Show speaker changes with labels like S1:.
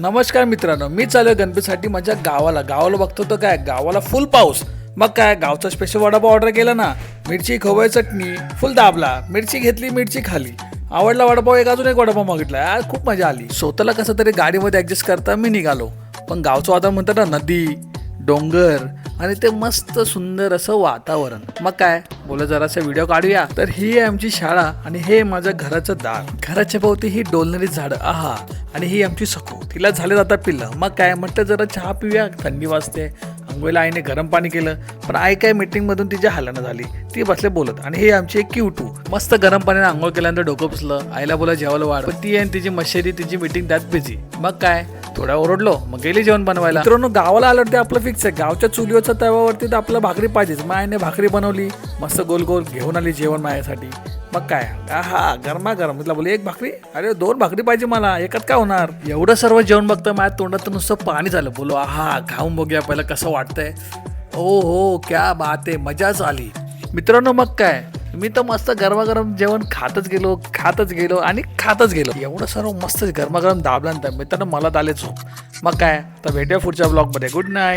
S1: नमस्कार मित्रांनो, मी चालू गणपतीसाठी माझ्या गावाला बघतो तर काय गावाला फुल पाऊस. मग काय गावचा स्पेशल वडापाव ऑर्डर केला ना, मिरची खवय चटणी फुल दाबला, मिरची घेतली मिरची खाली, आवडला वडापाव. अजून एक वडापाव मागितला. आज खूप मजा आली. स्वतःला कसं तरी गाडीमध्ये ऍडजस्ट करता मी निघालो. पण गावचं वातावरण म्हणतात ना, नदी डोंगर आणि ते मस्त सुंदर असं वातावरण. मग काय बोला जरासा व्हिडिओ काढूया. तर ही आहे आमची शाळा आणि हे माझं घराचं दार. घराच्या भोवती ही डोलणारी झाडं आहा. आणि ही आमची सखू, तिला झाले जाता पिल्लं. मग काय म्हटलं जरा चहा पिऊया, थंडी वाजते. अंघोळीला आईने गरम पाणी केलं, पण आई काय मीटिंग मधून तिच्या हालना झाली. ती बसले बोलत. आणि हे आमची एक क्यूटू मस्त गरम पाण्याने आंघोळ केल्यानंतर डोकं पुसलं. आईला बोला जेवायला वाढ, पण ती आणि तिची मशेरी तिची मीटिंग त्यात बिझी. मग काय थोड्या ओरडलो, मग गेली जेवण बनवायला. मित्रांनो गावाला आलं ते आपलं फिक्स आहे. गावच्या चुलीवरच्या तव्यावरती तर आपलं भाकरी पाहिजेच. मायाने भाकरी बनवली मस्त गोल गोल, घेऊन आली जेवण माझ्यासाठी. मग काय आहा गरमा गरम. म्हटलं बोले एक भाकरी, अरे 2 भाकरी पाहिजे मला, एकच काय होणार. एवढं सर्व जेवण बघतं माझ्या तोंडात नुसतं पाणी झालं. बोलो आहा खाऊन बघूया पहिलं कसं वाटतंय. ओ हो क्या बात आहे, मजाच आली मित्रांनो. मग काय मी तर मस्त गरमागरम जेवण खातच गेलो आणि खातच गेलो. एवढं सर्व मस्त गरमागरम दाबल्यानंतर मित्रांनो मला आले झोप. मग काय तर भेटूया पुढच्या ब्लॉगमध्ये. Good night.